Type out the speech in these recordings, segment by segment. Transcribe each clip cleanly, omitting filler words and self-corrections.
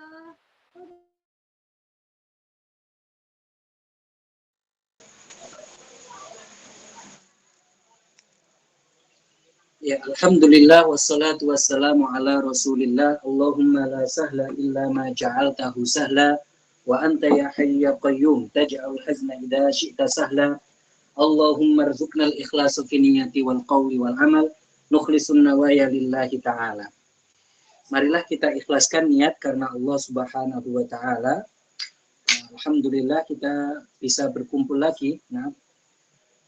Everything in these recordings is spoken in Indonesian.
Ya, alhamdulillah wassalatu wassalamu ala Rasulillah. Allahumma la sahla illa ma ja'altahu sahla wa anta ya hayyu ya qayyum taj'al hazna idza syi'ta sahla. Allahumma rzuqna al-ikhlasa fi niyyati wal qawli wal amal nukhlisun nawaya lillahi ta'ala. Marilah kita ikhlaskan niat karena Allah Subhanahu wa taala. Alhamdulillah kita bisa berkumpul lagi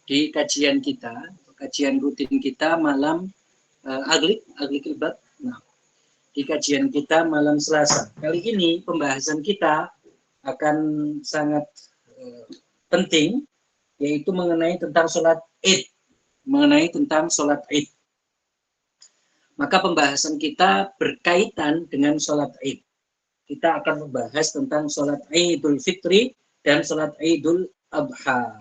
di kajian kita, kajian rutin kita malam aglik ilbad. Di kajian kita malam Selasa. Kali ini pembahasan kita akan sangat penting, yaitu mengenai tentang sholat Id. Maka pembahasan kita berkaitan dengan sholat Id. Kita akan membahas tentang sholat Idul Fitri dan sholat Idul Adha.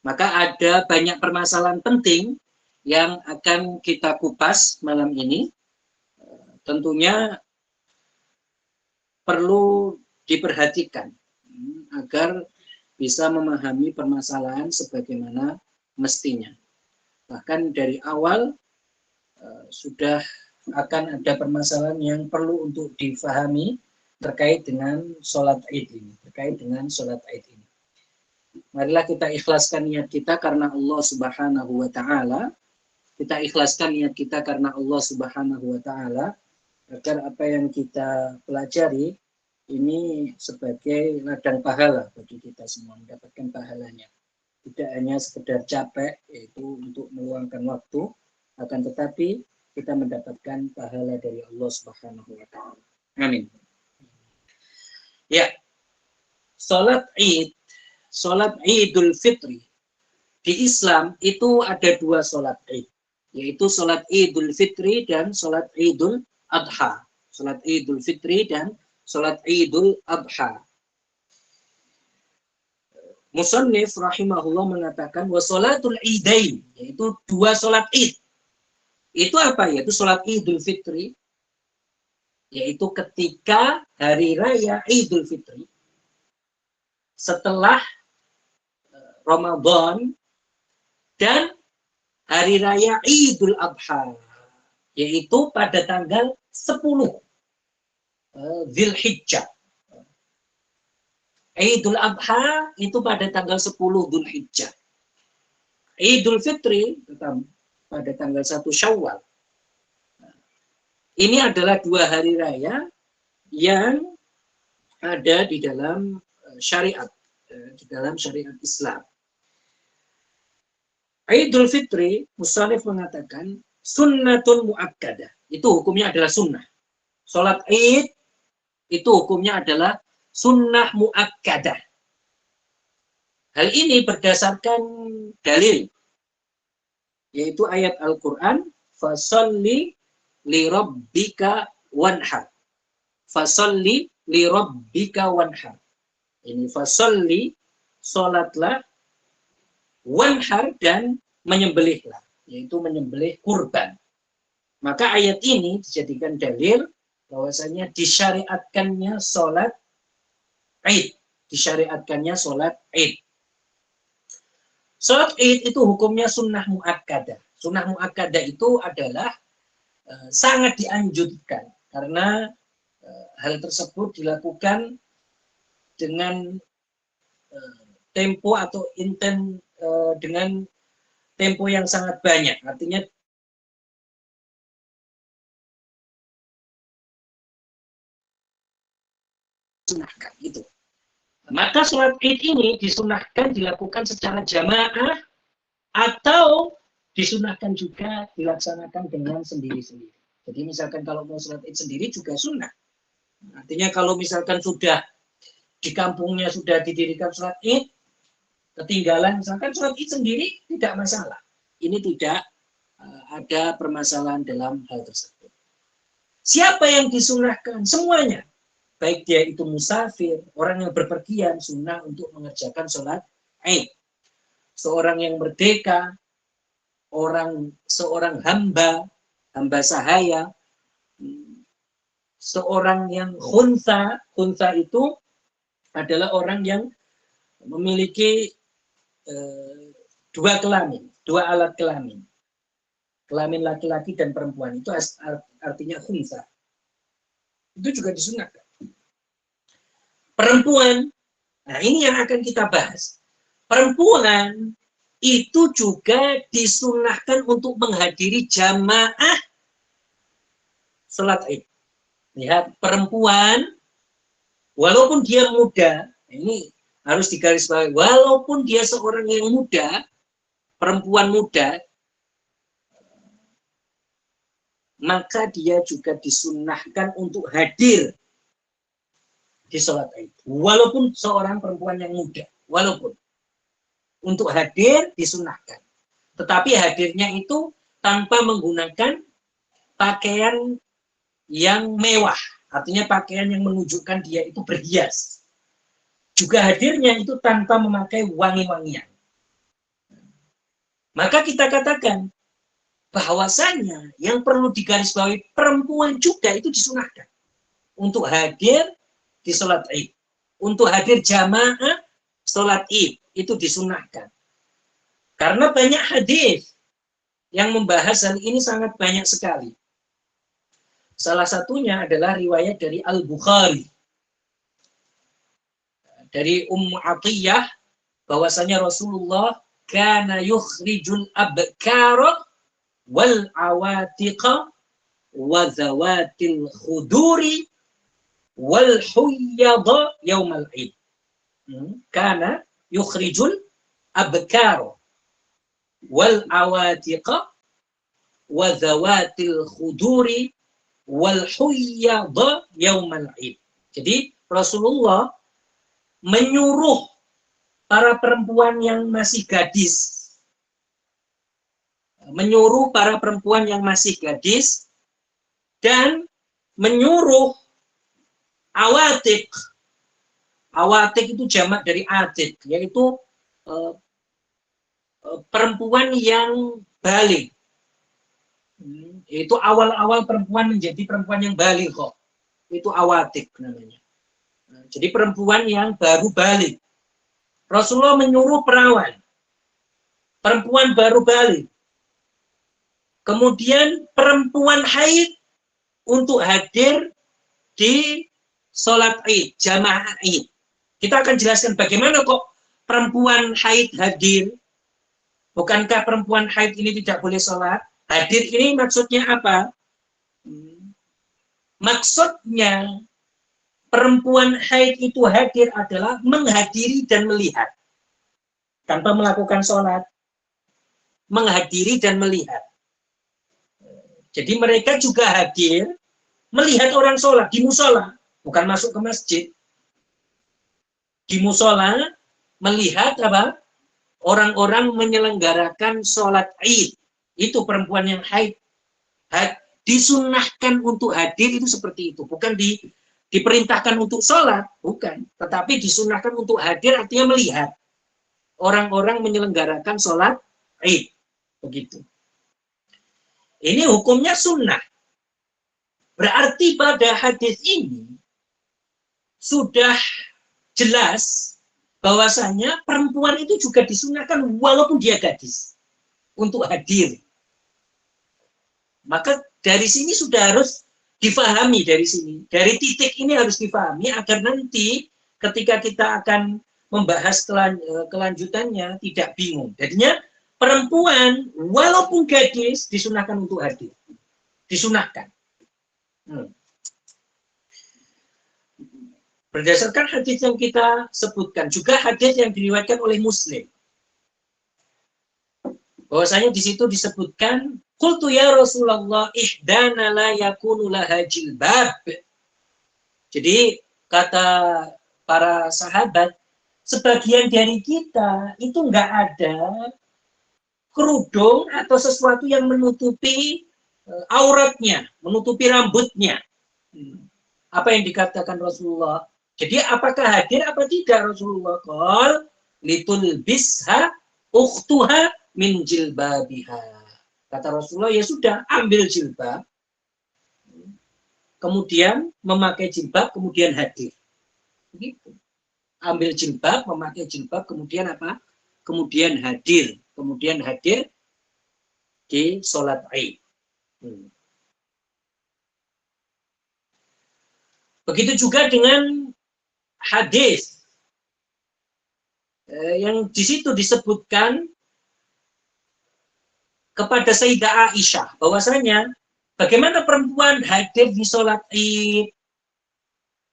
Maka ada banyak permasalahan penting yang akan kita kupas malam ini. Tentunya perlu diperhatikan agar bisa memahami permasalahan sebagaimana mestinya. Bahkan dari awal sudah akan ada permasalahan yang perlu untuk difahami terkait dengan sholat Id ini. Marilah kita ikhlaskan niat kita karena Allah Subhanahu wa taala. Kita ikhlaskan niat kita karena Allah Subhanahu wa taala agar apa yang kita pelajari ini sebagai ladang pahala bagi kita semua, mendapatkan pahalanya. Tidak hanya sekedar capek, yaitu untuk meluangkan waktu, akan tetapi kita mendapatkan pahala dari Allah Subhanahu wa taala. Amin. Ya. Salat Idul Fitri di Islam itu ada dua salat Id, yaitu salat Idul Fitri dan salat Idul Adha. Salat Idul Fitri dan salat Idul Adha. Musannif rahimahullah mengatakan wa salatul Idain, yaitu dua salat Id. Itu apa? Yaitu salat Idul Fitri, yaitu ketika hari raya Idul Fitri setelah Ramadan, dan hari raya Idul Adha, yaitu pada tanggal 10 Dzulhijjah. Idul Adha itu pada tanggal 10 Dzulhijjah. Idul Fitri pada tanggal 1 Syawal. Ini adalah dua hari raya yang ada di dalam syariat, Islam. Idul Fitri, musannif mengatakan sunnatun muakkadah. Itu hukumnya adalah sunnah. Salat Id itu hukumnya adalah sunnah muakkadah. Hal ini berdasarkan dalil, yaitu ayat Al-Quran, fasalli li rabbika wanhar. Fasalli li rabbika wanhar. Ini fasalli, salatlah, wanhar, dan menyembelihlah, yaitu menyembelih kurban. Maka ayat ini dijadikan dalil bahwasanya disyariatkannya salat Id. Salat Id itu hukumnya sunnah muakkadah. Sunnah muakkadah itu adalah sangat dianjurkan karena hal tersebut dilakukan dengan tempo atau dengan tempo yang sangat banyak. Artinya disunahkan itu. Maka sholat Id ini disunahkan dilakukan secara jamaah atau disunahkan juga dilaksanakan dengan sendiri-sendiri. Jadi misalkan kalau mau sholat Id sendiri juga sunnah. Artinya kalau misalkan sudah di kampungnya sudah didirikan sholat Id, ketinggalan misalkan sholat Id sendiri tidak masalah. Ini tidak ada permasalahan dalam hal tersebut. Siapa yang disunahkan? Semuanya. Baik dia itu musafir, orang yang berpergian, sunnah untuk mengerjakan sholat Id. Seorang yang merdeka, seorang hamba sahaya, seorang yang khunsa itu adalah orang yang memiliki dua kelamin, dua alat kelamin. Kelamin laki-laki dan perempuan itu artinya khunsa. Itu juga disunahkan. Perempuan, nah ini yang akan kita bahas. Perempuan itu juga disunahkan untuk menghadiri jamaah sholat Id. Lihat, perempuan, walaupun dia muda, ini harus digarisbawahi, walaupun dia seorang yang muda, perempuan muda, maka dia juga disunahkan untuk hadir di sholat Id. Walaupun seorang perempuan yang muda, walaupun untuk hadir disunahkan. Tetapi hadirnya itu tanpa menggunakan pakaian yang mewah, artinya pakaian yang menunjukkan dia itu berhias. Juga hadirnya itu tanpa memakai wangi-wangian. Maka kita katakan bahwasanya yang perlu digarisbawahi perempuan juga itu disunahkan untuk hadir di sholat Id. Untuk hadir jamaah sholat Id itu disunahkan. Karena banyak hadis yang membahas hal ini sangat banyak sekali. Salah satunya adalah riwayat dari Al-Bukhari. Dari Ummu Atiyah, bahwasanya Rasulullah kana yukhrijul abkara wal awatiqa wa zawatil khuduri wal huyyada yaumal id. Kana yukhrijul abkara wal awatiqa wa zawatil khuduri wal huyyada yaumal id. Jadi Rasulullah menyuruh para perempuan yang masih gadis, dan menyuruh awatik. Awatik itu jamak dari atik, yaitu perempuan yang balik. Itu awal-awal perempuan menjadi perempuan yang balik kok. Itu awatik namanya. Jadi perempuan yang baru balik. Rasulullah menyuruh perawan, perempuan baru balik. Kemudian perempuan haid untuk hadir di sholat Id, jamaah Id. Kita akan jelaskan bagaimana kok perempuan haid hadir. Bukankah perempuan haid ini tidak boleh sholat? Hadir ini maksudnya apa? Maksudnya perempuan haid itu hadir adalah menghadiri dan melihat. Tanpa melakukan sholat. Menghadiri dan melihat. Jadi mereka juga hadir melihat orang sholat di musola. Bukan masuk ke masjid. Di musola melihat apa? Orang-orang menyelenggarakan sholat Id. Itu perempuan yang haid. Disunnahkan untuk hadir itu seperti itu. Bukan diperintahkan untuk sholat, bukan. Tetapi disunahkan untuk hadir artinya melihat orang-orang menyelenggarakan sholat Id. Begitu. Ini hukumnya sunnah. Berarti pada hadis ini sudah jelas bahwasanya perempuan itu juga disunahkan walaupun dia gadis untuk hadir. Maka dari sini sudah harus difahami dari sini. Dari titik ini harus difahami agar nanti ketika kita akan membahas kelanjutannya tidak bingung. Jadinya perempuan walaupun gadis disunahkan untuk hadir. Disunahkan. Berdasarkan hadis yang kita sebutkan, juga hadis yang diriwayatkan oleh Muslim. Bahwasanya di situ disebutkan, qultu ya Rasulullah ihdana la yakunu laha jilbab. Jadi kata para sahabat, sebagian dari kita itu enggak ada kerudung atau sesuatu yang menutupi auratnya, menutupi rambutnya. Apa yang dikatakan Rasulullah? Jadi apakah hadir apa tidak Rasulullah? Qol litulbisha ukhtuha min jilbabiha. Kata Rasulullah, ya sudah, ambil jilbab. kemudian memakai jilbab, kemudian hadir. Begitu. Ambil jilbab, memakai jilbab, kemudian apa? Kemudian hadir. Kemudian hadir di sholat Id. Begitu juga dengan hadis yang di situ disebutkan kepada Sayyidah Aisyah bahwasanya bagaimana perempuan hadir di sholat Id.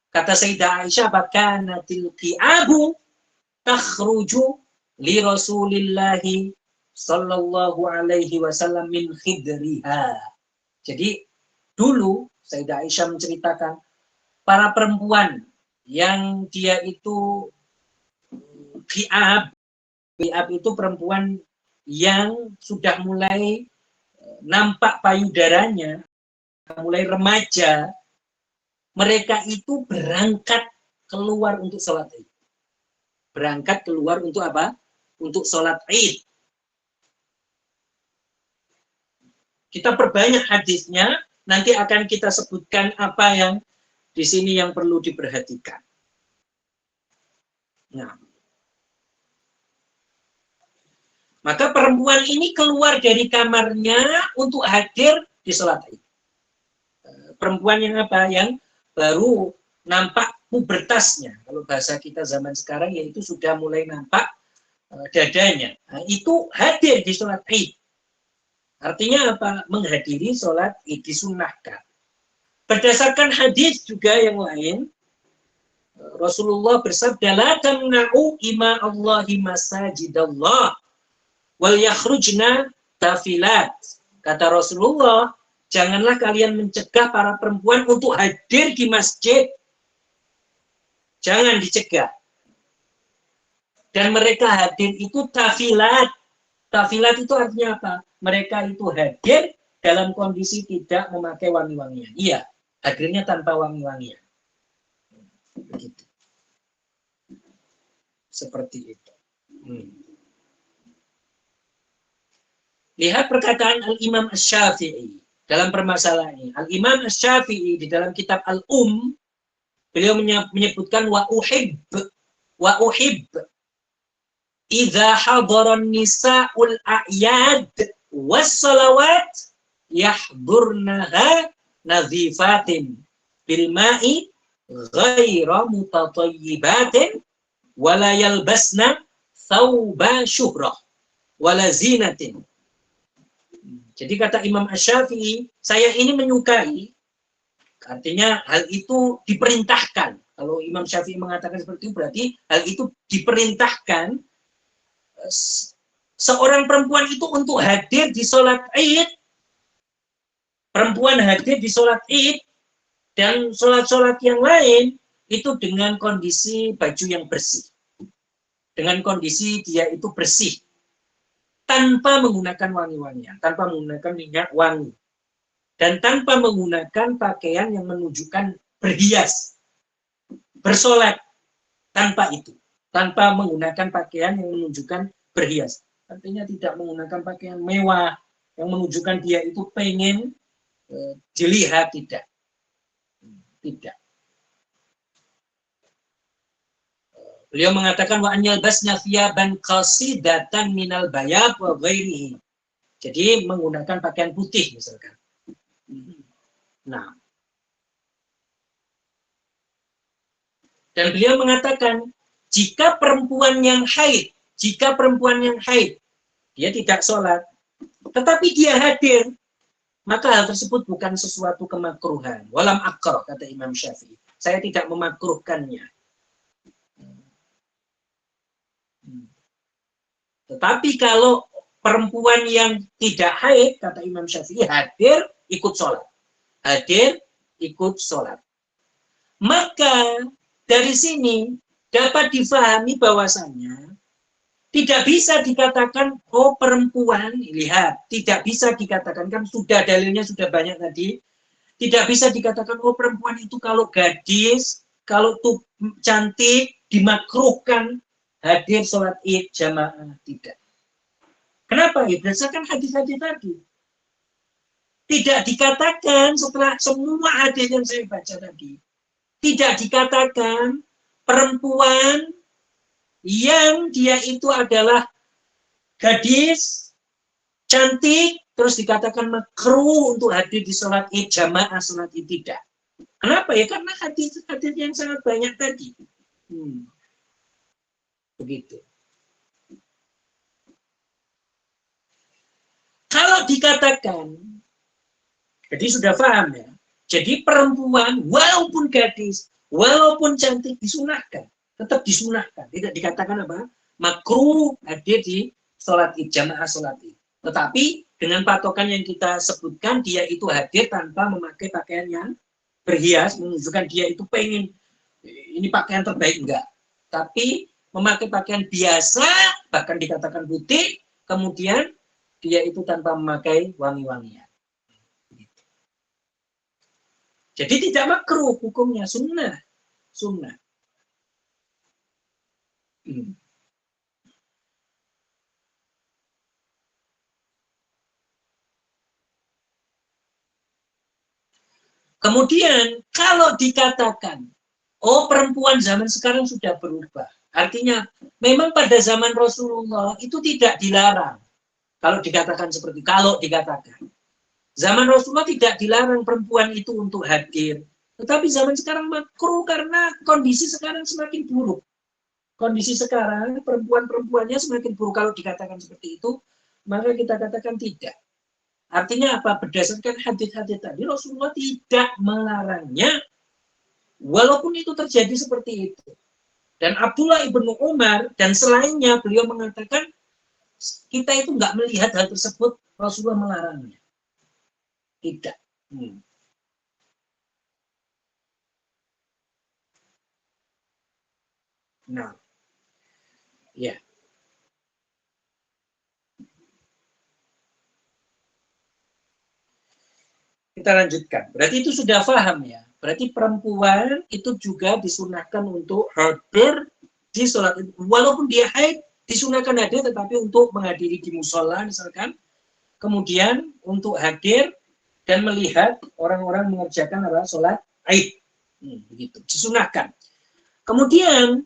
Kata Sayyidah Aisyah, bakanatil qi'abu takhruju li Rasulillahi sallallahu alaihi wasallam min khidriha. Jadi dulu Sayyidah Aisyah menceritakan para perempuan yang dia itu qi'ab itu perempuan yang sudah mulai nampak payudaranya, mulai remaja, mereka itu berangkat keluar untuk sholat Id. Berangkat keluar untuk apa? Untuk sholat Id. Kita perbanyak hadisnya, nanti akan kita sebutkan apa yang di sini yang perlu diperhatikan. Nah, maka perempuan ini keluar dari kamarnya untuk hadir di sholat Id. Perempuan yang apa? Yang baru nampak pubertasnya. Kalau bahasa kita zaman sekarang yaitu sudah mulai nampak dadanya. Nah, itu hadir di sholat Id. Artinya apa? Menghadiri sholat Id, disunnahkan. Berdasarkan hadis juga yang lain, Rasulullah bersabda, la tamna'u ima Allahi masajidallah wal yakhrujna tafilat. Kata Rasulullah, janganlah kalian mencegah para perempuan untuk hadir di masjid. Jangan dicegah. Dan mereka hadir itu tafilat. Tafilat itu artinya apa? Mereka itu hadir dalam kondisi tidak memakai wangi-wangian. Iya, hadirnya tanpa wangi-wangian. Begitu. Seperti itu. Lihat perkataan Al-Imam Asy-Syafi'i dalam permasalahan ini. Al-Imam Asy-Syafi'i di dalam kitab Al-Um, beliau menyebutkan wa uhib idza hadaran nisa'ul a'yad was-salawat yahdurnaha nadhifatin bil ma'i ghaira mutatayyibatin wala yalbasna thawba syuhrah wala zinatin. Jadi kata Imam Asy-Syafi'i, saya ini menyukai, artinya hal itu diperintahkan. Kalau Imam Syafi'i mengatakan seperti itu, berarti hal itu diperintahkan seorang perempuan itu untuk hadir di sholat Id. Perempuan hadir di sholat Id dan sholat-sholat yang lain itu dengan kondisi baju yang bersih. Dengan kondisi dia itu bersih. Tanpa menggunakan wangi-wangian, tanpa menggunakan minyak wangi. Dan tanpa menggunakan pakaian yang menunjukkan berhias. Bersolat tanpa itu. Tanpa menggunakan pakaian yang menunjukkan berhias. Artinya tidak menggunakan pakaian mewah yang menunjukkan dia itu pengen dilihat, tidak. Tidak. Beliau mengatakan wa anyal basna thiyaban qasidatan minal bayad wa ghairihi. Jadi menggunakan pakaian putih misalkan. Nah. Dan beliau mengatakan jika perempuan yang haid, dia tidak sholat, tetapi dia hadir, maka hal tersebut bukan sesuatu kemakruhan. Walam akrah, kata Imam Syafi'i. Saya tidak memakruhkannya. Tetapi kalau perempuan yang tidak haid, kata Imam Syafi'i, hadir, ikut sholat. Hadir, ikut sholat. Maka dari sini dapat difahami bahwasanya tidak bisa dikatakan, oh perempuan, lihat, tidak bisa dikatakan, kan sudah dalilnya sudah banyak tadi, tidak bisa dikatakan, oh perempuan itu kalau gadis, kalau tuh cantik, dimakruhkan hadir sholat Id jamaah, tidak. Kenapa? Ya, berdasarkan hadis-hadis tadi. Tidak dikatakan setelah semua hadis yang saya baca tadi, tidak dikatakan perempuan yang dia itu adalah gadis cantik terus dikatakan makruh untuk hadir di sholat id, jamaah sholat id, tidak. Kenapa ya? Karena hadis-hadis yang sangat banyak tadi. Begitu. Kalau dikatakan, jadi sudah paham ya. Jadi perempuan walaupun gadis, walaupun cantik disunahkan, tetap disunahkan. Tidak dikatakan apa? Makruh hadir di sholat id, jamaah sholat id. Tetapi dengan patokan yang kita sebutkan, dia itu hadir tanpa memakai pakaian yang berhias, menunjukkan dia itu pengen ini pakaian terbaik, enggak. Tapi memakai pakaian biasa, bahkan dikatakan putih, kemudian dia itu tanpa memakai wangi-wangian. Jadi tidak makruh hukumnya, sunnah. Sunnah. Kemudian kalau dikatakan, oh perempuan zaman sekarang sudah berubah. Artinya memang pada zaman Rasulullah itu tidak dilarang. Kalau dikatakan seperti itu, kalau dikatakan. Zaman Rasulullah tidak dilarang perempuan itu untuk hadir. Tetapi zaman sekarang makruh karena kondisi sekarang semakin buruk. Kondisi sekarang perempuan-perempuannya semakin buruk. Kalau dikatakan seperti itu, maka kita katakan tidak. Artinya apa? Berdasarkan hadis-hadis tadi, Rasulullah tidak melarangnya, walaupun itu terjadi seperti itu. Dan Abdullah ibnu Umar dan selainnya, beliau mengatakan, kita itu nggak melihat hal tersebut, Rasulullah melarangnya. Tidak. Nah, ya. Kita lanjutkan. Berarti itu sudah paham ya. Berarti perempuan itu juga disunahkan untuk hadir di sholat. Walaupun dia haid, disunahkan hadir, tetapi untuk menghadiri di musola misalkan. Kemudian untuk hadir dan melihat orang-orang mengerjakan sholat id. Begitu, disunahkan. Kemudian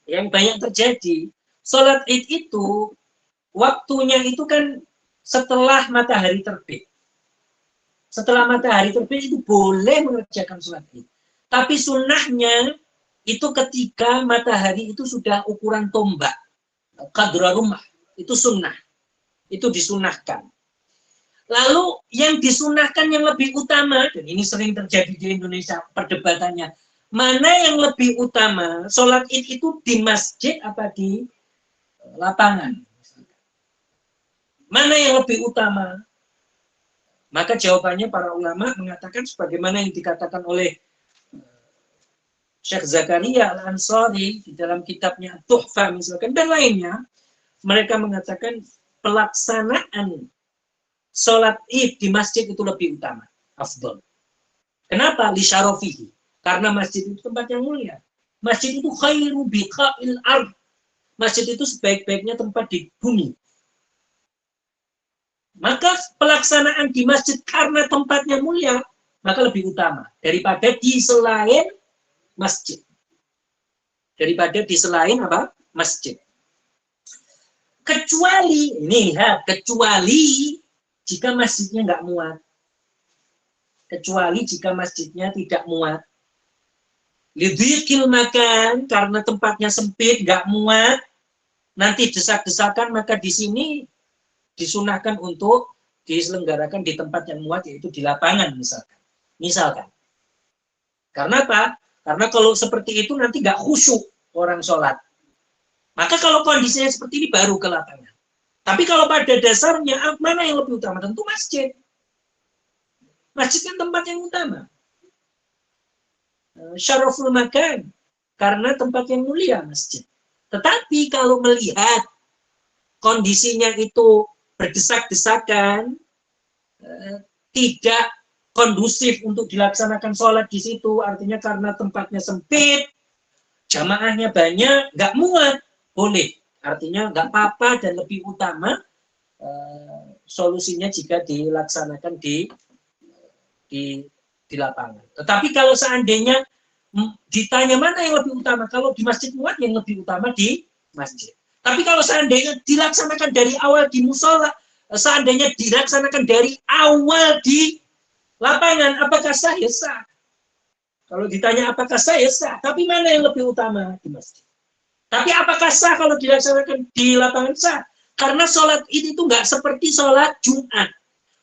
yang banyak terjadi, sholat id itu waktunya itu kan setelah matahari terbit. Setelah matahari terbit itu boleh mengerjakan sholat id. Tapi sunnahnya itu ketika matahari itu sudah ukuran tombak, qadra rumah, itu sunnah. Itu disunahkan. Lalu yang disunahkan yang lebih utama, dan ini sering terjadi di Indonesia perdebatannya, mana yang lebih utama, sholat id itu di masjid apa di lapangan? Mana yang lebih utama? Maka jawabannya para ulama mengatakan sebagaimana yang dikatakan oleh Syekh Zakaria Al-Ansari di dalam kitabnya Tuhfa misalkan dan lainnya, mereka mengatakan pelaksanaan sholat id di masjid itu lebih utama, afdal. Kenapa? Li syarafihi. Karena masjid itu tempat yang mulia. Masjid itu khairu biqa'il ard. Masjid itu sebaik-baiknya tempat di bumi. Maka pelaksanaan di masjid karena tempatnya mulia, maka lebih utama daripada di selain masjid. Daripada di selain apa? Masjid. Kecuali, ini lihat, kecuali jika masjidnya nggak muat. Kecuali jika masjidnya tidak muat. Lidhikil makan, karena tempatnya sempit, nggak muat, nanti desak-desakan, maka di sini disunahkan untuk diselenggarakan di tempat yang muat, yaitu di lapangan misalkan. Karena apa? Karena kalau seperti itu nanti nggak khusyuk orang sholat. Maka kalau kondisinya seperti ini baru ke lapangan. Tapi kalau pada dasarnya mana yang lebih utama? Tentu masjid. Masjid kan tempat yang utama. Syaraful makan, karena tempat yang mulia masjid. Tetapi kalau melihat kondisinya itu berdesak-desakan, tidak kondusif untuk dilaksanakan sholat di situ, artinya karena tempatnya sempit, jamaahnya banyak, nggak muat, boleh. Artinya nggak apa-apa dan lebih utama solusinya jika dilaksanakan di lapangan. Tetapi kalau seandainya ditanya mana yang lebih utama, kalau di masjid muat yang lebih utama di masjid. Tapi kalau seandainya dilaksanakan dari awal di musola, seandainya dilaksanakan dari awal di lapangan, apakah sah? Ya sah. Kalau ditanya apakah sah? Ya sah. Tapi mana yang lebih utama di masjid? Tapi apakah sah kalau dilaksanakan di lapangan? Sah. Karena sholat itu nggak seperti sholat Jumat.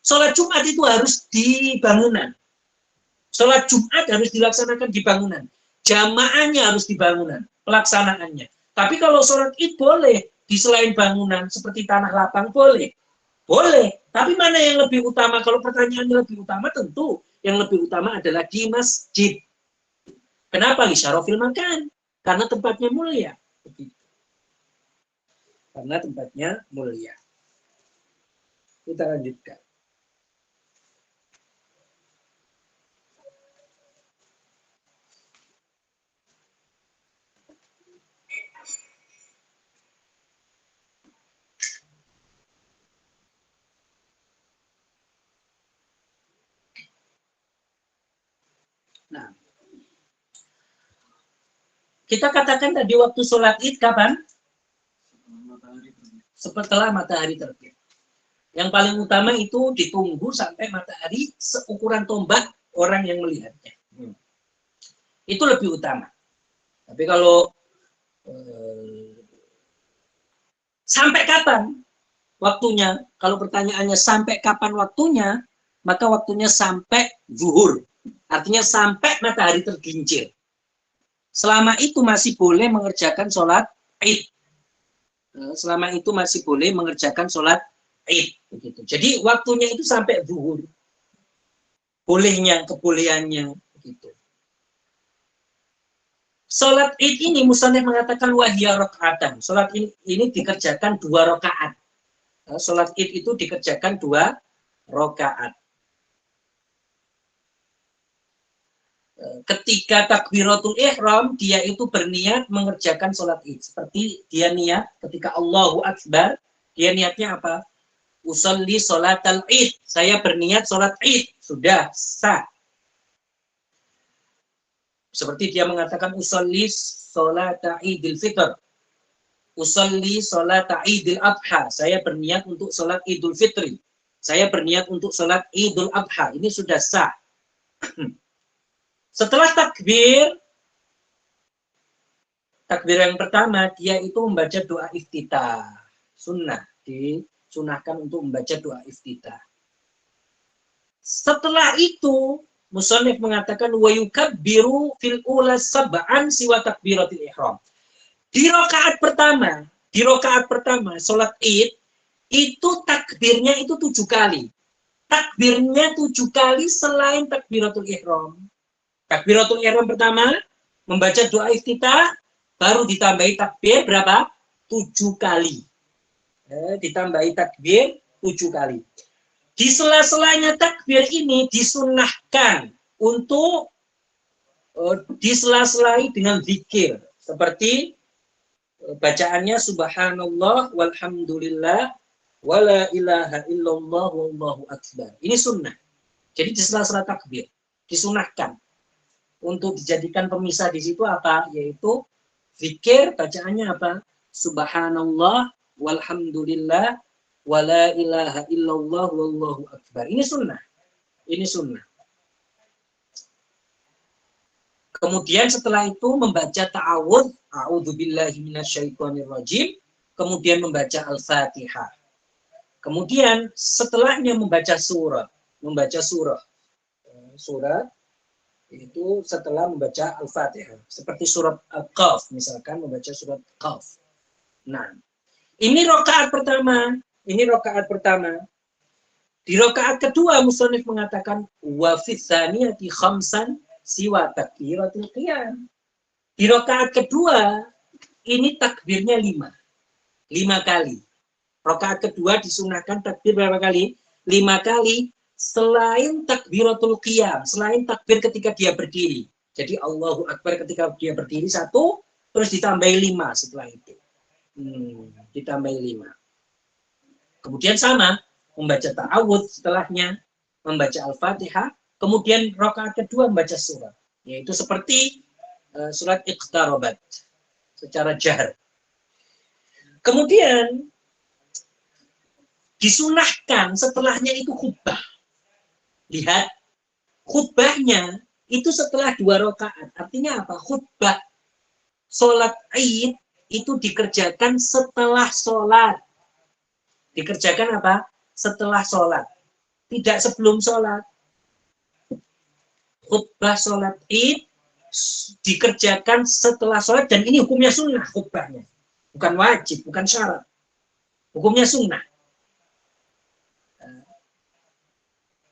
Sholat Jumat itu harus di bangunan. Sholat Jumat harus dilaksanakan di bangunan. Jamaahnya harus di bangunan, pelaksanaannya. Tapi kalau sholat Id boleh, di selain bangunan, seperti tanah lapang boleh. Boleh, tapi mana yang lebih utama? Kalau pertanyaannya lebih utama, tentu yang lebih utama adalah di masjid. Kenapa? Lisyarofil makan. Karena tempatnya mulia. Karena tempatnya mulia. Kita lanjutkan. Nah, kita katakan tadi waktu sholat Id kapan? Setelah matahari terbit. Yang paling utama itu ditunggu sampai matahari seukuran tombak orang yang melihatnya. Itu lebih utama. Tapi kalau sampai kapan waktunya? Kalau pertanyaannya sampai kapan waktunya, maka waktunya sampai zuhur. Artinya sampai matahari tergelincir. Selama itu masih boleh mengerjakan sholat Id. Selama itu masih boleh mengerjakan sholat Id. Begitu. Jadi waktunya itu sampai zuhur. Bolehnya, kebolehannya. Begitu. Sholat Id ini musannif mengatakan wahya rakaatan. Sholat ini dikerjakan 2 rakaat. Sholat Id itu dikerjakan 2 rakaat. Ketika takbiratul ihram, dia itu berniat mengerjakan sholat Id. Seperti dia niat ketika Allahu Akbar, dia niatnya apa? Usolli sholatal Id. Saya berniat sholat Id. Sudah sah. Seperti dia mengatakan usolli sholata Idul Fitr. Usolli sholata Idul Adha. Saya berniat untuk sholat Idul Fitri. Saya berniat untuk sholat Idul Adha. Ini sudah sah. Setelah takbir yang pertama, dia itu membaca doa iftitah. Sunnah, disunahkan untuk membaca doa iftitah. Setelah itu, musannif mengatakan wa yukabbiru fil ula sab'an siwa takbiratil ihram. Di rakaat pertama sholat Id itu takbirnya itu 7 kali. Takbirnya 7 kali selain takbiratul ihram. Takbiratul ihram pertama membaca doa iftitah, baru ditambahi takbir berapa? 7 kali. Ditambahi takbir 7 kali. Di sela-selanya takbir ini disunahkan untuk disela-selai dengan zikir. Seperti bacaannya subhanallah walhamdulillah wala ilaha illallah wallahu akbar. Ini sunnah. Jadi di sela-sela takbir disunahkan. Untuk dijadikan pemisah di situ apa? Yaitu zikir, bacaannya apa? Subhanallah walhamdulillah wala ilaha illallah wallahu akbar. Ini sunnah. Ini sunnah. Kemudian setelah itu membaca ta'awudz, a'udzubillahi minasyaitonirrajim, kemudian membaca Al-Fatihah. Kemudian setelahnya membaca surah. Surat itu setelah membaca Al-Fatihah. Seperti surat Al-Qaf, misalkan membaca surat Qaf. Nah, ini rakaat pertama. Di rakaat kedua musannif mengatakan wa fi tsaniyati khamsan siwa takbiratul qiyam. Di rakaat kedua ini takbirnya 5 kali. Rakaat kedua disunahkan takbir berapa kali? 5 kali selain takbiratul qiyam, selain takbir ketika dia berdiri. Jadi Allahu Akbar ketika dia berdiri 1, terus ditambahi 5 setelah itu. Ditambahi 5. Kemudian sama, membaca ta'awudz setelahnya, membaca Al-Fatihah, kemudian rakaat kedua membaca surat. Yaitu seperti surat Iqtarabat secara jahar. Kemudian disunahkan setelahnya itu khutbah. Lihat, khutbahnya itu setelah 2 rakaat. Artinya apa? Khutbah sholat Id itu dikerjakan setelah sholat. Dikerjakan apa? Setelah sholat. Tidak sebelum sholat. Khutbah sholat Id dikerjakan setelah sholat, dan ini hukumnya sunnah khutbahnya. Bukan wajib, bukan syarat. Hukumnya sunnah.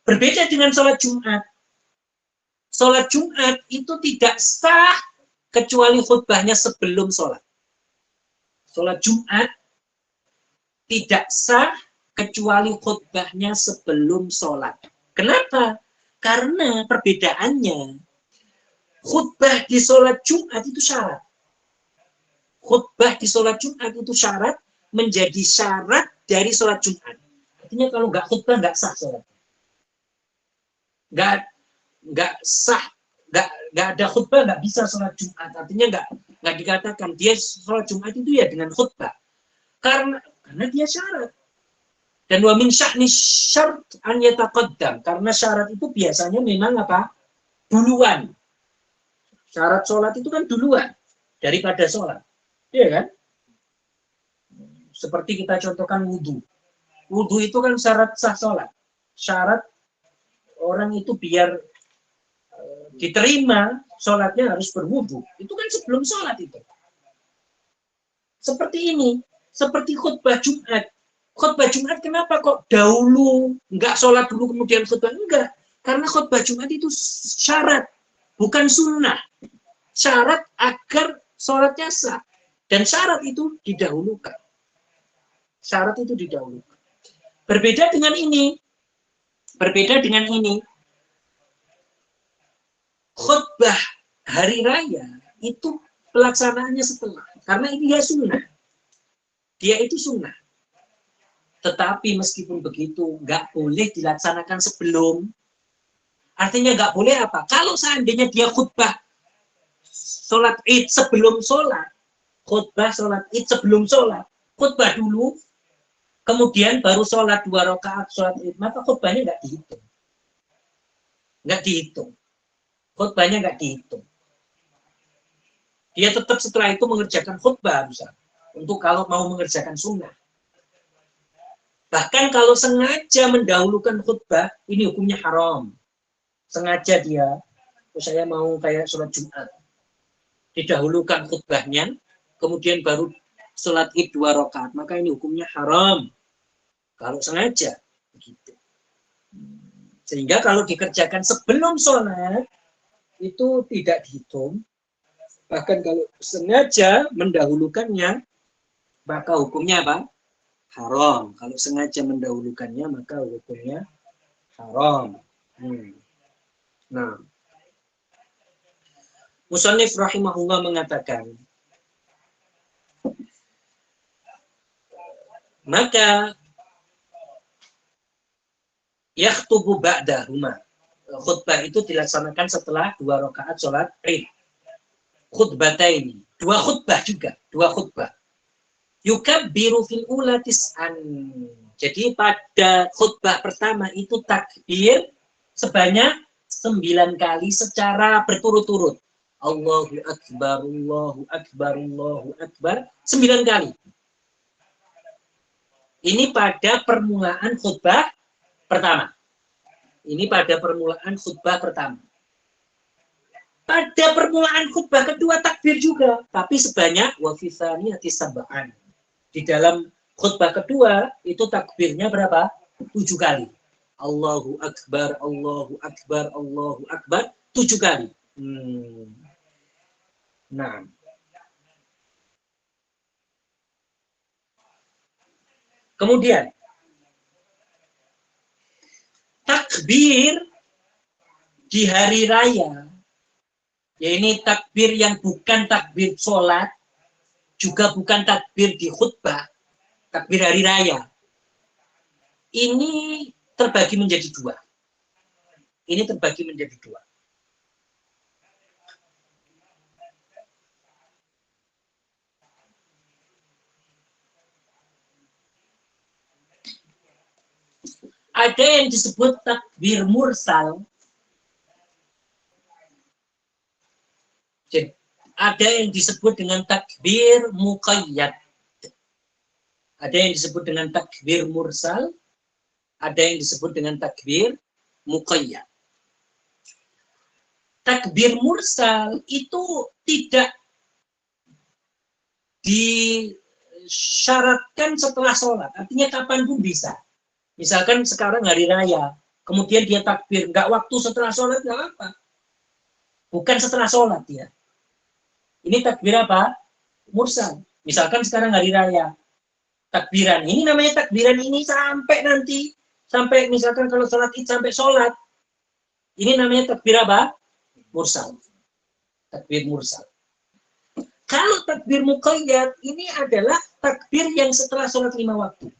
Berbeda dengan sholat Jumat. Sholat Jumat itu tidak sah kecuali khutbahnya sebelum sholat. Sholat Jumat tidak sah kecuali khutbahnya sebelum sholat. Kenapa? Karena perbedaannya, khutbah di sholat Jumat itu syarat. Khutbah di sholat Jumat itu syarat, menjadi syarat dari sholat Jumat. Artinya kalau nggak khutbah nggak sah sholat. Nggak sah, nggak ada khutbah nggak bisa sholat Jumat. Artinya nggak dikatakan dia sholat Jumat itu ya dengan khutbah. Karena dia syarat. Dan wa min sya'ni syarat an yataqaddam. Karena syarat itu biasanya memang apa? Duluan. Syarat sholat itu kan duluan daripada sholat. Iya kan? Seperti kita contohkan wudhu. Wudhu itu kan syarat sah sholat. Syarat orang itu biar diterima sholatnya harus berwudhu. Itu kan sebelum sholat itu. Seperti ini. Seperti khutbah Jumat. Khutbah Jumat kenapa kok dahulu nggak sholat dulu kemudian khutbah? Enggak. Karena khutbah Jumat itu syarat. Bukan sunnah. Syarat agar sholatnya sah. Dan syarat itu didahulukan. Syarat itu didahulukan. Berbeda dengan ini. Berbeda dengan ini. Khutbah hari raya itu pelaksanaannya setelah. Karena ini dia sunnah. Dia itu sunnah. Tetapi meskipun begitu, nggak boleh dilaksanakan sebelum. Artinya nggak boleh apa? Kalau seandainya dia khutbah sholat Id sebelum sholat, khutbah sholat Id sebelum sholat, khutbah dulu, kemudian baru sholat 2 rakaat sholat Id, maka khutbahnya nggak dihitung. Nggak dihitung. Khutbahnya nggak dihitung. Dia tetap setelah itu mengerjakan khutbah, misalnya, untuk kalau mau mengerjakan sunnah. Bahkan kalau sengaja mendahulukan khutbah, ini hukumnya haram. Sengaja dia, saya mau kayak sholat Jumat, didahulukan khutbahnya, kemudian baru sholat Id 2 rakaat, maka ini hukumnya haram. Kalau sengaja, begitu. Sehingga kalau dikerjakan sebelum sholat, itu tidak dihitung. Bahkan kalau sengaja mendahulukannya, maka hukumnya apa? Haram. Kalau sengaja mendahulukannya, maka hukumnya haram. Nah, Musannif rahimahullah mengatakan, maka yakhtubu ba'dahuma. Khutbah itu dilaksanakan setelah 2 rakaat sholat Id. Khutbataini. 2 khutbah juga. 2 khutbah. Yukabbiru fil ula tis'an. Jadi pada khutbah pertama itu takbir sebanyak 9 kali secara berturut-turut. Allahu Akbar, Allahu Akbar, Allahu Akbar. 9 kali. Ini pada permulaan khutbah pertama. Ini pada permulaan khutbah pertama. Pada permulaan khutbah kedua takbir juga, tapi sebanyak wa fi tsaniyati sab'an. Di dalam khutbah kedua itu takbirnya berapa? 7 kali. Allahu Akbar, Allahu Akbar, Allahu Akbar, 7 kali. Nah. Kemudian takbir di hari raya, ya ini takbir yang bukan takbir sholat, juga bukan takbir di khutbah, takbir hari raya. ini terbagi menjadi dua. Ini terbagi menjadi dua. Ada yang disebut takbir mursal. Jadi, ada yang disebut dengan takbir muqayyad. Ada yang disebut dengan takbir mursal. Ada yang disebut dengan takbir muqayyad. Takbir mursal itu tidak disyaratkan setelah sholat. Artinya kapanpun bisa. Misalkan sekarang hari raya, kemudian dia takbir, nggak waktu setelah sholat, nggak apa. Bukan setelah sholat ya. Ini takbir apa? Mursal. Misalkan sekarang hari raya, takbiran. Ini namanya takbiran ini sampai nanti, sampai misalkan kalau sholat id sampai sholat. Ini namanya takbir apa? Mursal. Takbir mursal. Kalau takbir muqayyad, ini adalah takbir yang setelah sholat 5 waktu.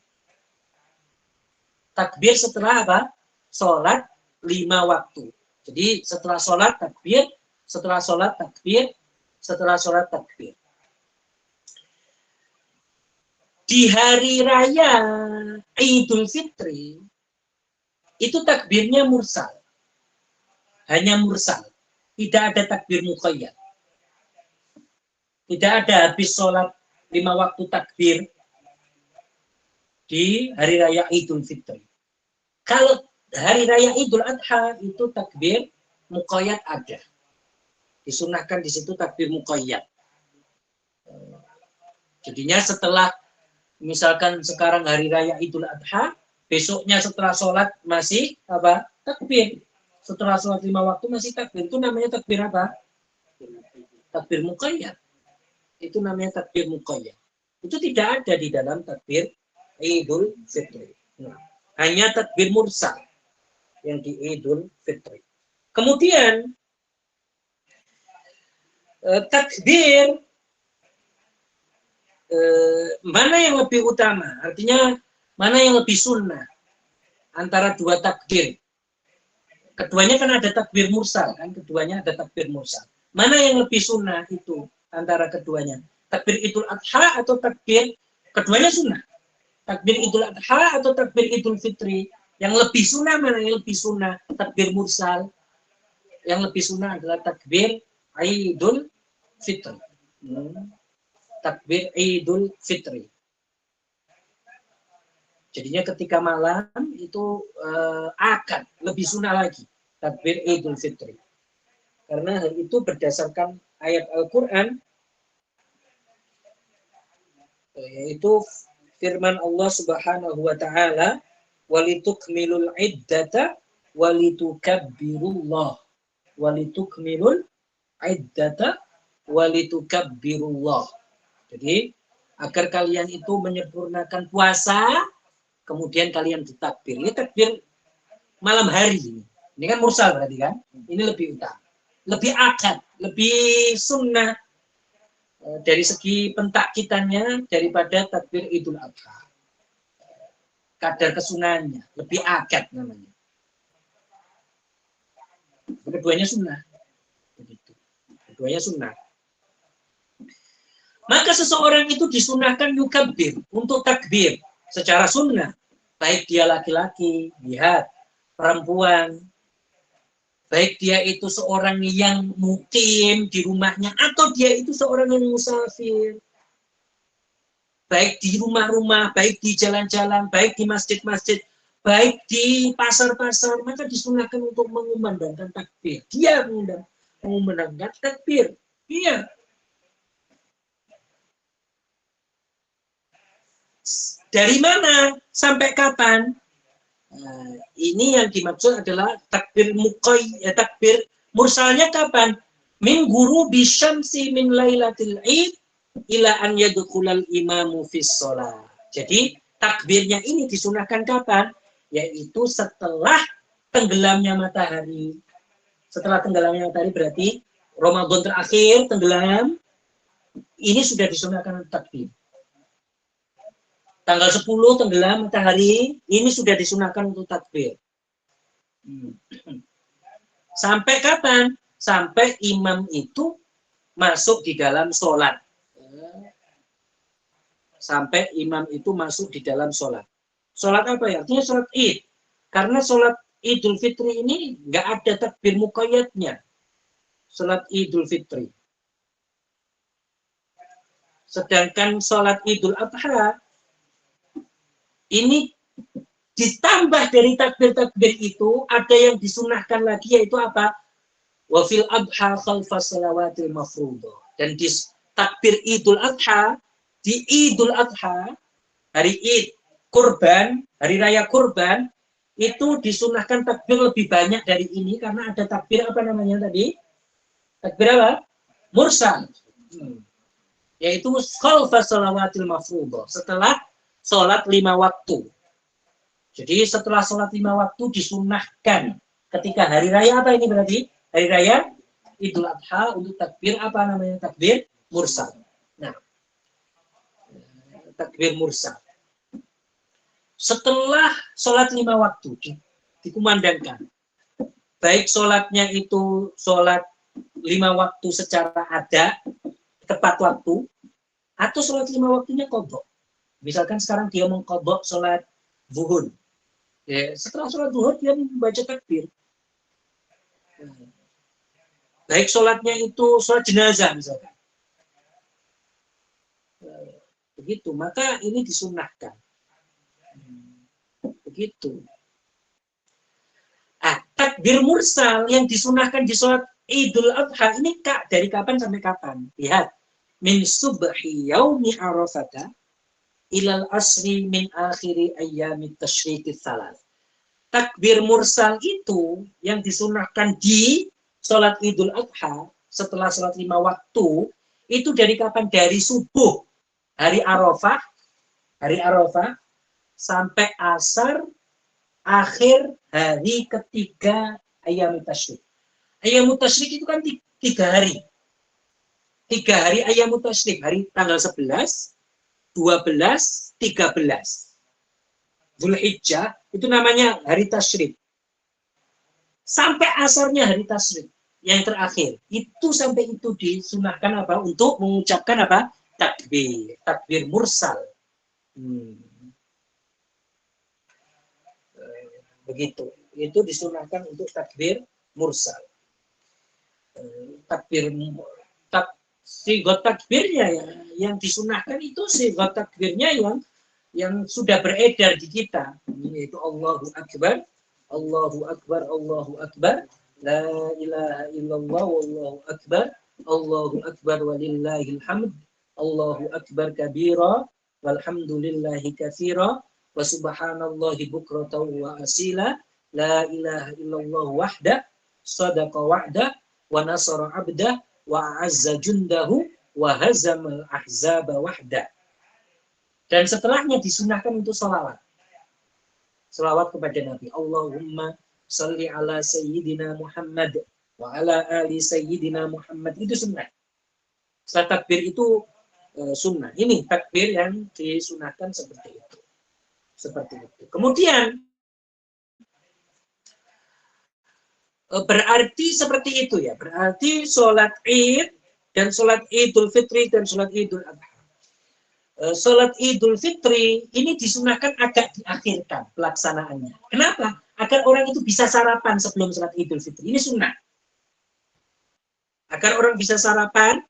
Takbir setelah apa? Sholat 5 waktu. Jadi setelah sholat takbir, setelah sholat takbir, setelah sholat takbir. Di hari raya Idul Fitri, itu takbirnya mursal. Hanya mursal. Tidak ada takbir muqayyad. Tidak ada habis sholat 5 waktu takbir di hari raya Idul Fitri. Kalau hari raya Idul Adha itu takbir muqayyad ada. Disunahkan di situ takbir muqayyad. Jadinya setelah misalkan sekarang hari raya Idul Adha, besoknya setelah sholat masih apa? Takbir. Setelah sholat 5 waktu masih takbir. Itu namanya takbir apa? Takbir muqayyad. Itu namanya takbir muqayyad. Itu tidak ada di dalam takbir Idul Fitri. Nah, hanya takbir mursal yang di Idul Fitri. Kemudian takbir mana yang lebih utama? Artinya mana yang lebih sunnah antara dua takbir? Keduanya kan ada takbir mursal, kan? Keduanya ada takbir mursal. Mana yang lebih sunnah itu antara keduanya? Takbir Idul Adha atau takbir? Keduanya sunnah. Takbir Idul Adha atau takbir Idul Fitri? Yang lebih sunnah mana yang lebih sunnah? Takbir mursal. Yang lebih sunnah adalah takbir Idul Fitri. Takbir Idul Fitri. Jadinya ketika malam itu akan lebih sunnah lagi takbir Idul Fitri. Karena hal itu berdasarkan ayat Al-Quran, yaitu firman Allah Subhanahu wa taala, walitukmilul iddata walitukabbirullah. Walitukmilul iddata walitukabbirullah. Jadi agar kalian itu menyempurnakan puasa, kemudian kalian ditakbir. Ini takbir malam hari ini. Ini kan mursal berarti kan? Ini lebih utama. Lebih akad, lebih sunnah dari segi pentakkitannya daripada takbir Idul Adha. Kadar kesunahannya lebih akad namanya. Keduanya sunnah. Begitu. Keduanya sunnah. Maka seseorang itu disunahkan yukabbir untuk takbir secara sunnah. Baik dia laki-laki, lihat, perempuan, baik dia itu seorang yang mukim di rumahnya atau dia itu seorang yang musafir. Baik di rumah-rumah, baik di jalan-jalan, baik di masjid-masjid, baik di pasar-pasar, maka disunahkan untuk mengumandangkan takbir. Dia mengumandangkan takbir. Iya. Dari mana sampai kapan? Nah, ini yang dimaksud adalah takbir muqayyad, takbir mursalnya kapan? Min guru bisyamsi min lailatil id ila an yadkhulal imamu fis shalah. Jadi takbirnya ini disunahkan kapan? Yaitu setelah tenggelamnya matahari. Setelah tenggelamnya matahari berarti Ramadan terakhir tenggelam. Ini sudah disunahkan takbir. Tanggal 10 tenggelam matahari, ini sudah disunahkan untuk takbir. Sampai kapan? Sampai imam itu masuk di dalam sholat. Sampai imam itu masuk di dalam sholat. Sholat apa ya? Artinya sholat id. Karena sholat Idul Fitri ini nggak ada takbir muqayyadnya. Sholat Idul Fitri. Sedangkan sholat Idul Adha ini ditambah dari takbir-takbir itu, ada yang disunahkan lagi, yaitu apa? Wa fil adha khalfas salawatil mafruḍah. Dan di takbir Idul Adha, di Idul Adha, hari Id, kurban, hari raya kurban, itu disunahkan takbir lebih banyak dari ini, karena ada takbir apa namanya tadi? Takbir apa? Mursal. Yaitu khalfas salawatil mafruḍah. Setelah sholat 5 waktu. Jadi setelah sholat 5 waktu disunahkan ketika hari raya apa ini berarti? Hari raya Idul Adha untuk takbir apa namanya? Takbir mursal. Nah, takbir mursal. Setelah sholat 5 waktu dikumandangkan, baik sholatnya itu sholat 5 waktu secara ada, tepat waktu, atau sholat 5 waktunya qadha. Misalkan sekarang dia mengqadha sholat zuhur. Ya, setelah sholat zuhur dia membaca takbir. Baik sholatnya itu sholat jenazah misalkan. Begitu, maka ini disunahkan. Begitu. Takbir mursal yang disunahkan di sholat Idul Adha ini dari kapan sampai kapan? Lihat. Min subhi yaumi arafata ilal asri min akhiri ayyamit tasyriqis salat. Takbir mursal itu yang disunahkan di sholat Idul Adha setelah sholat 5 waktu, itu dari kapan? Dari subuh hari Arafah sampai asar akhir hari ketiga ayyamut tasyrik. Ayyamut tasyrik itu kan 3 hari. 3 hari ayyamut tasyrik, hari tanggal 11, 12, 13. Dzulhijjah itu namanya hari tasyrik. Sampai asarnya hari tasyrik yang terakhir. Itu sampai itu disunahkan apa? Untuk mengucapkan apa? Takbir mursal. Begitu. Itu disunahkan untuk takbir mursal. Sigot takbirnya yang disunahkan itu sigot takbirnya yang sudah beredar di kita, yaitu Allahu Akbar, Allahu Akbar, Allahu Akbar, la ilaha illallah, wallahu akbar, Allahu Akbar walillahil hamd, Allahu Akbar kabira, walhamdulillahi katsira, wa subhanallahi bukratan wa asila, la ilaha illallah wahda, sadaqa wa'da, wa nasara abda, wa azza jundahu, wa hazamal ahzaba wahda. Dan setelahnya disunahkan untuk salawat. Salawat kepada Nabi. Allahumma salli ala sayyidina Muhammad wa ala ali sayyidina Muhammad. Itu sunnah. Setelah takbir itu sunnah. Ini takbir yang disunahkan seperti itu. Seperti itu. Kemudian berarti seperti itu ya. Berarti sholat Id dan sholat Idul Fitri dan sholat Idul Adha. Sholat Idul Fitri ini disunahkan agak diakhirkan pelaksanaannya. Kenapa? Agar orang itu bisa sarapan sebelum sholat Idul Fitri. Ini sunnah. Agar orang bisa sarapan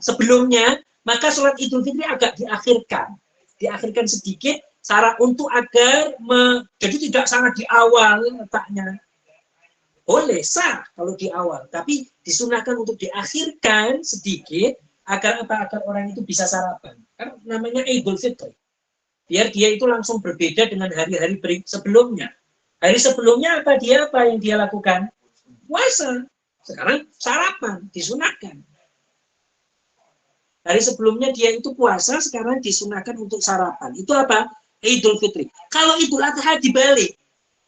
sebelumnya, maka sholat Idul Fitri agak diakhirkan. Diakhirkan sedikit, untuk agar jadi tidak sangat di awal letaknya. Boleh, sah kalau di awal. Tapi disunahkan untuk diakhirkan sedikit, agar orang itu bisa sarapan. Kan namanya Idul Fitri. Biar dia itu langsung berbeda dengan hari-hari sebelumnya. Hari sebelumnya apa yang dia lakukan? Puasa. Sekarang sarapan, disunahkan. Hari sebelumnya dia itu puasa, sekarang disunahkan untuk sarapan. Itu apa? Idul Fitri. Kalau Idul Adha dibalik,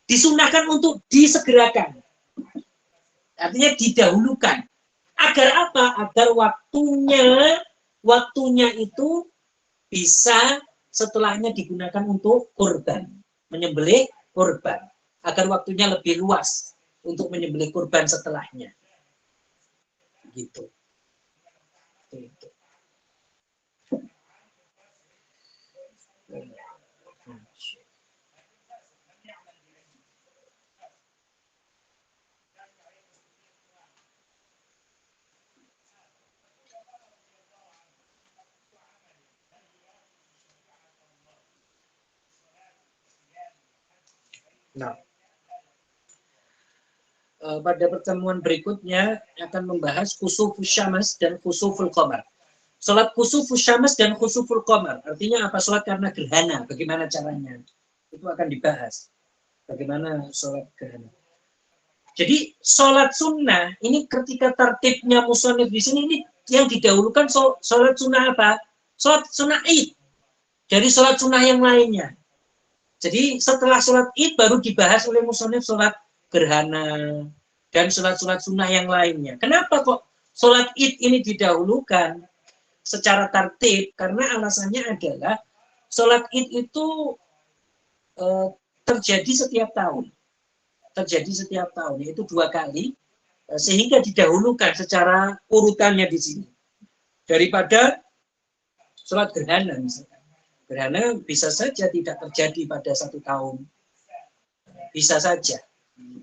disunahkan untuk disegerakan. Artinya didahulukan. Agar apa? Agar waktunya itu bisa setelahnya digunakan untuk kurban, menyembelih kurban, agar waktunya lebih luas untuk menyembelih kurban setelahnya. Gitu. Gitu. Nah, pada pertemuan berikutnya akan membahas khusufus syams dan khusuful qamar. Salat khusufus syams dan khusuful qamar, artinya apa? Salat karena gerhana, bagaimana caranya? Itu akan dibahas. Bagaimana salat gerhana. Jadi salat sunnah ini ketika tertibnya musannif di sini ini yang didahulukan salat sunnah apa? Salat sunnah Id dari salat sunnah yang lainnya. Jadi setelah sholat id baru dibahas oleh musannif sholat gerhana dan sholat-sholat sunnah yang lainnya. Kenapa kok sholat id ini didahulukan secara tertib? Karena alasannya adalah sholat id itu terjadi setiap tahun. Terjadi setiap tahun, yaitu 2 kali, sehingga didahulukan secara urutannya di sini. Daripada sholat gerhana misalnya. Gerhana bisa saja tidak terjadi pada 1 tahun. Bisa saja.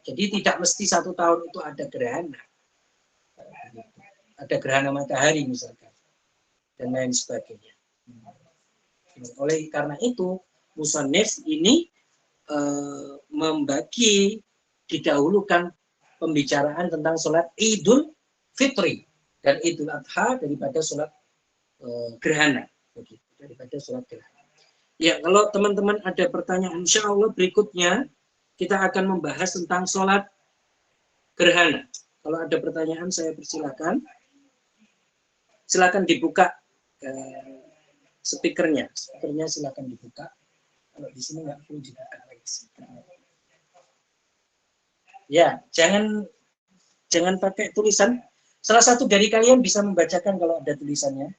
Jadi tidak mesti 1 tahun itu ada gerhana. Ada gerhana matahari misalkan. Dan lain sebagainya. Oleh karena itu, musannif ini membagi didahulukan pembicaraan tentang sholat Idul Fitri dan Idul Adha daripada sholat gerhana. Daripada sholat gerhana. Ya, kalau teman-teman ada pertanyaan, insya Allah berikutnya kita akan membahas tentang sholat gerhana. Kalau ada pertanyaan, saya persilakan. Silakan dibuka speakernya. Speakernya silakan dibuka. Kalau di sini nggak perlu dibuka lagi. Ya, jangan pakai tulisan. Salah satu dari kalian bisa membacakan kalau ada tulisannya.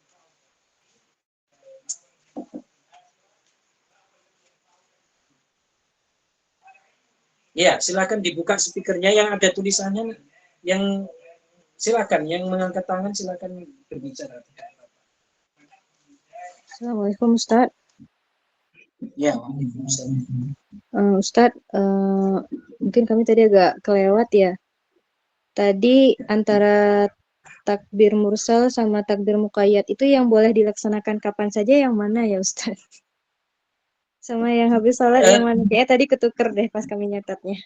Ya, silakan dibuka speakernya yang ada tulisannya. Yang silakan, yang mengangkat tangan silakan berbicara. Assalamualaikum Ustaz. Ya, Waalaikumsalam. Ustaz, mungkin kami tadi agak kelewat ya. Tadi antara takbir mursal sama takbir muqayyad itu yang boleh dilaksanakan kapan saja yang mana ya Ustaz? Sama yang habis sholat yang mana? Kayaknya tadi ketuker deh pas kami nyatatnya.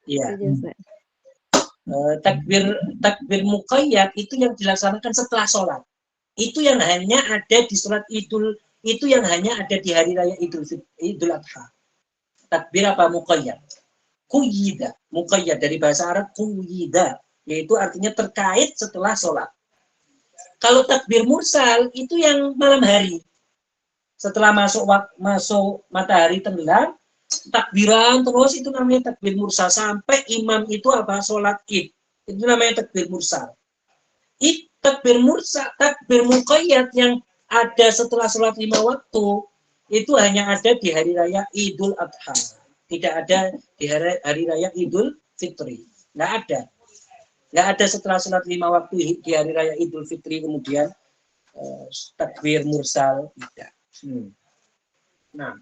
Iya. Saja, Ustaz. Takbir muqayyad itu yang dilaksanakan setelah sholat. Itu yang hanya ada di sholat Idul, itu yang hanya ada di hari raya Idul Adha. Takbir apa? Muqayyad. Kuyida. Muqayyad dari bahasa Arab kuyida, yaitu artinya terkait setelah sholat. Kalau takbir mursal itu yang malam hari. Setelah masuk matahari tenggelam, takbiran terus itu namanya takbir mursal sampai imam itu apa? Sholat Id. Itu namanya takbir mursal. Takbir mursal, takbir muqayyad yang ada setelah sholat 5 waktu itu hanya ada di hari raya Idul Adha. Tidak ada di hari raya Idul Fitri. Nggak ada. Nggak ada setelah sholat 5 waktu di hari raya Idul Fitri kemudian takbir mursal. Tidak. Nah,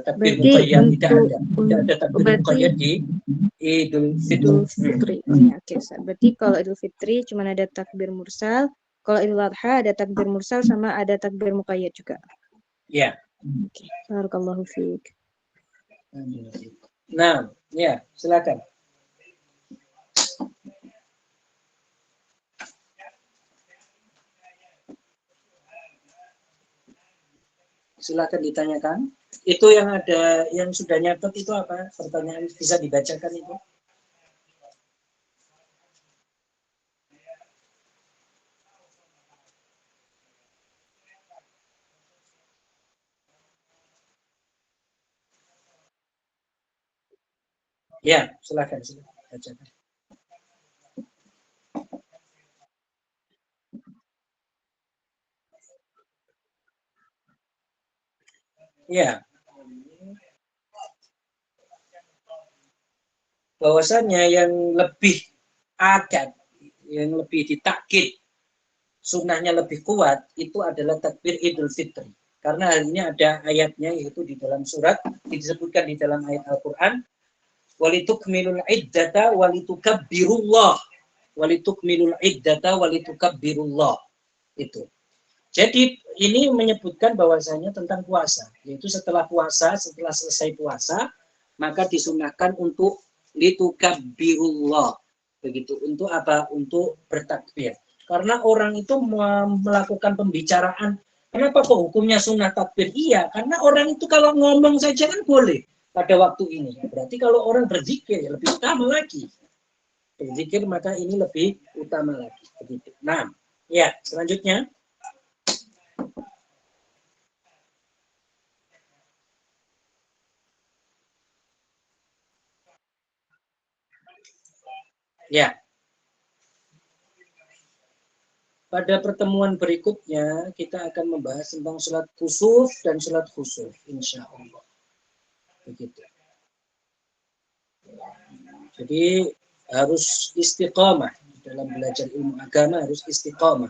takbir muqayyad tidak ada. Tidak ada takbir muqayyad di Idul Fitri. Oh ya, oke. Berarti kalau Idul Fitri cuma ada takbir mursal, kalau Idul Adha ada takbir mursal sama ada takbir muqayyad juga. Ya. Oke. Barakallahu fiik. Nah, ya, silakan. Silakan ditanyakan. Itu yang ada, yang sudah nyatet itu apa? Pertanyaan bisa dibacakan itu. Ya, silakan. Bacakan. Ya, bahwasanya yang lebih akad, yang lebih ditakkid, sunnahnya lebih kuat, itu adalah takbir Idul Fitri. Karena hal ini ada ayatnya, yaitu di dalam surat, disebutkan di dalam ayat Al-Quran, walitukmilul iddata walitukabbirullah, walitukmilul iddata walitukabbirullah. Itu. Jadi ini menyebutkan bahwasanya tentang puasa, yaitu setelah puasa, setelah selesai puasa, maka disunahkan untuk litukabbirullah. Begitu. Untuk apa? Untuk bertakbir. Karena orang itu melakukan pembicaraan, kenapa kok hukumnya sunnah takbir? Iya, karena orang itu kalau ngomong saja kan boleh pada waktu ini. Berarti kalau orang berzikir ya lebih utama lagi. Berzikir maka ini lebih utama lagi. Begitu. Nah, ya selanjutnya. Ya, pada pertemuan berikutnya kita akan membahas tentang sholat kusuf dan sholat khusuf, insya Allah. Begitu. Jadi harus istiqamah dalam belajar ilmu agama, harus istiqamah.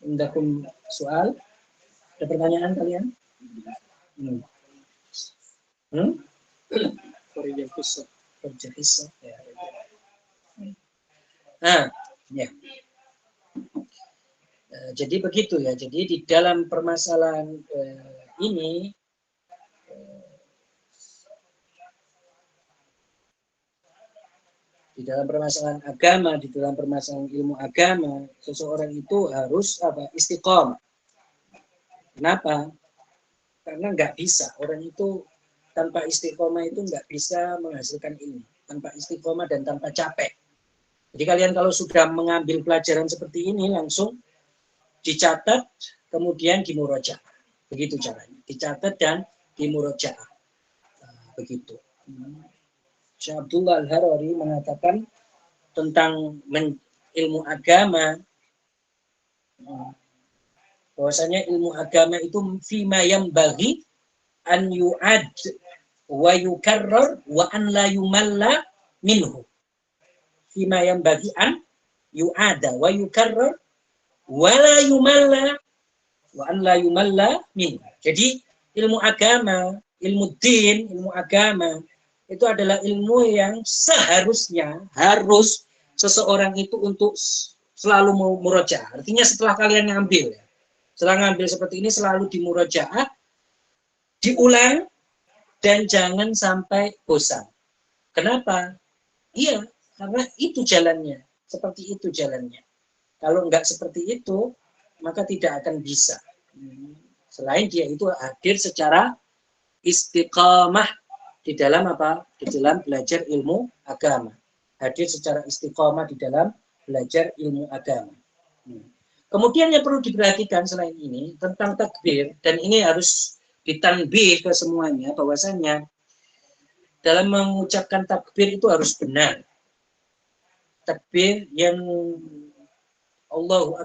Indakum soal? Ada pertanyaan kalian? Kerja kisah. Kerja kisah. Ya. Nah, ya. Jadi begitu ya. Jadi di dalam permasalahan ini di dalam permasalahan agama, di dalam permasalahan ilmu agama, seseorang itu harus istiqomah. Kenapa? Karena nggak bisa. Orang itu tanpa istiqomah itu nggak bisa menghasilkan ilmu. Tanpa istiqomah dan tanpa capek. Jadi kalian kalau sudah mengambil pelajaran seperti ini, langsung dicatat, kemudian dimurojaah. Begitu caranya. Dicatat dan dimurojaah. Begitu. Syekh Abdullah Al-Harari mengatakan tentang ilmu agama, bahwasanya ilmu agama itu fima yang bagi an yu'ad wa yukarrar wa an la yumalla minhu. Fima yang bagi an yu'ada wa yukarrar wa la yumalla wa an la yumalla minhu. Jadi ilmu agama, ilmu din, ilmu agama itu adalah ilmu yang seharusnya harus seseorang itu untuk selalu murojaah. Artinya setelah kalian ngambil, setelah ngambil seperti ini selalu dimurojaah, diulang, dan jangan sampai bosan. Kenapa? Iya, karena itu jalannya. Seperti itu jalannya. Kalau enggak seperti itu, maka tidak akan bisa. Selain dia itu hadir secara istiqamah di dalam apa? Di dalam belajar ilmu agama. Hadir secara istiqamah di dalam belajar ilmu agama. Kemudian yang perlu diperhatikan selain ini tentang takbir, dan ini harus ditanbih ke semuanya, bahwasanya dalam mengucapkan takbir itu harus benar. Takbir yang Allahu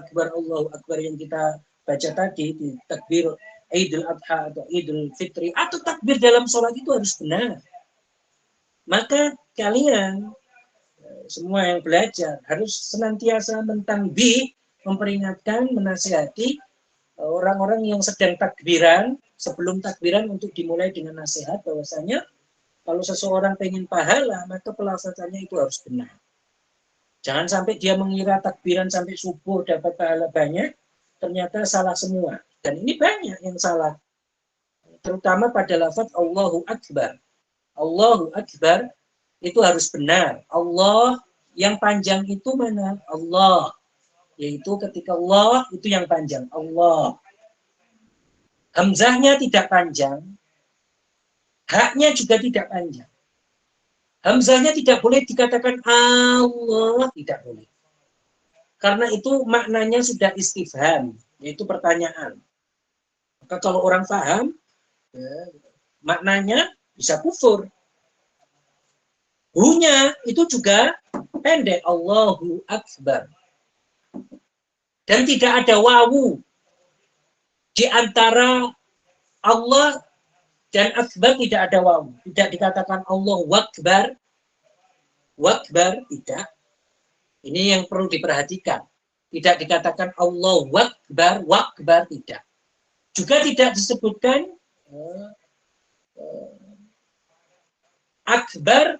Akbar yang kita baca tadi, di takbir Idul Adha atau Idul Fitri, atau takbir dalam sholat itu harus benar. Maka kalian semua yang belajar harus senantiasa mentanbih, memperingatkan, menasihati orang-orang yang sedang takbiran, sebelum takbiran untuk dimulai dengan nasihat bahwasanya kalau seseorang pengen pahala, maka pelafazannya itu harus benar. Jangan sampai dia mengira takbiran sampai subuh dapat pahala banyak, ternyata salah semua. Dan ini banyak yang salah. Terutama pada lafaz Allahu Akbar. Allahu Akbar itu harus benar. Allah yang panjang itu mana? Allah. Yaitu ketika Allah itu yang panjang. Allah. Hamzahnya tidak panjang. Haknya juga tidak panjang. Hamzahnya tidak boleh dikatakan Allah. Tidak boleh. Karena itu maknanya sudah istifham. Yaitu pertanyaan. Maka kalau orang paham, ya, maknanya bisa kufur. Hu-nya itu juga pendek. Allahu Akbar. Dan tidak ada wawu di antara Allah Dan akbar tidak ada waw. Tidak dikatakan Allah wakbar. Wakbar tidak. Ini yang perlu diperhatikan. Tidak dikatakan Allah wakbar. Wakbar tidak. Juga tidak disebutkan akbar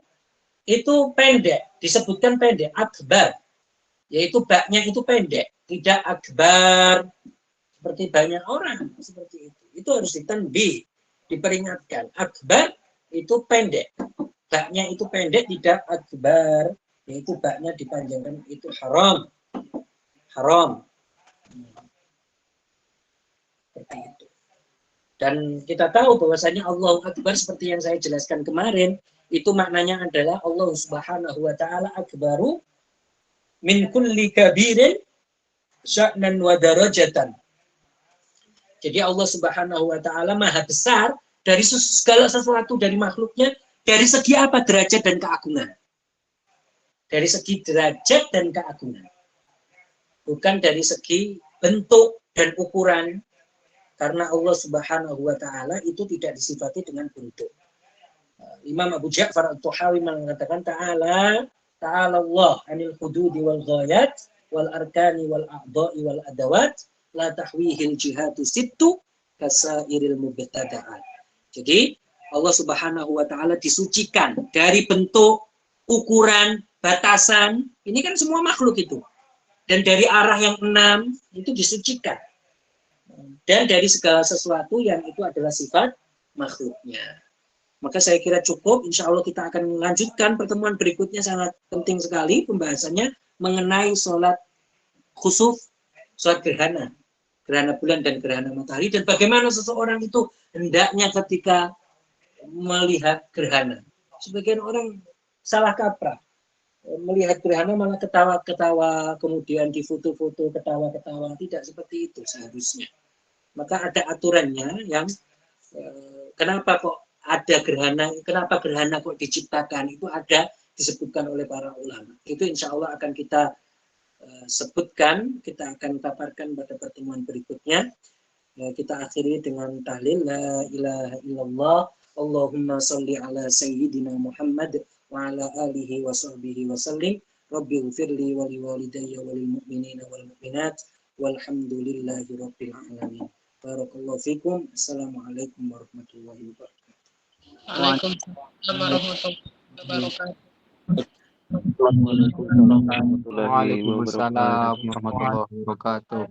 itu pendek. Disebutkan pendek. Akbar. Yaitu baknya itu pendek. Tidak akbar. Seperti banyak orang. Seperti itu. Itu harus ditanbih. Diperingatkan. Akbar itu pendek. Baknya itu pendek, tidak akbar. Yaitu baknya dipanjangkan, itu haram. Haram. Seperti itu. Dan kita tahu bahwasanya Allahu Akbar seperti yang saya jelaskan kemarin, itu maknanya adalah Allah Subhanahu wa taala akbaru min kulli kabirin sya'nan wa darajatan. Jadi Allah Subhanahu wa taala maha besar dari segala sesuatu dari makhluknya, dari segi apa? Derajat dan keagungan. Dari segi derajat dan keagungan. Bukan dari segi bentuk dan ukuran. Karena Allah Subhanahu wa taala itu tidak disifati dengan bentuk. Imam Abu Ja'far At-Tahawi mengatakan ta'ala Allah anil hududi wal ghayat wal arkani wal a'dha'i wal adawat la tahwihil jihadu sittu kasairil mubtada'at. Jadi Allah Subhanahu wa taala disucikan dari bentuk, ukuran, batasan. Ini kan semua makhluk itu. Dan dari arah yang 6 itu disucikan. Dan dari segala sesuatu yang itu adalah sifat makhluknya. Maka saya kira cukup. Insya Allah kita akan melanjutkan pertemuan berikutnya, sangat penting sekali pembahasannya mengenai sholat khusuf, sholat gerhana bulan dan gerhana matahari, dan bagaimana seseorang itu hendaknya ketika melihat gerhana. Sebagian orang salah kaprah, melihat gerhana malah ketawa-ketawa, kemudian di foto-foto ketawa-ketawa. Tidak seperti itu seharusnya. Maka ada aturannya yang kenapa kok ada gerhana, kenapa gerhana kok diciptakan, itu ada disebutkan oleh para ulama. Itu insya Allah akan kita sebutkan, kita akan paparkan pada pertemuan berikutnya. Kita akhiri dengan tahlil la ilaha illallah Allahumma salli ala sayyidina Muhammad wa ala alihi wa sahbihi wa sallim. Rabbi ghfirli wa liwalidayya wa lil mu'minina wal mu'minat walhamdulillahi rabbil alamin. Barakallahu fikum. Assalamualaikum warahmatullahi wabarakatuh. Waalaikumsalam warahmatullahi wabarakatuh. Waalaikumsalam warahmatullahi wabarakatuh.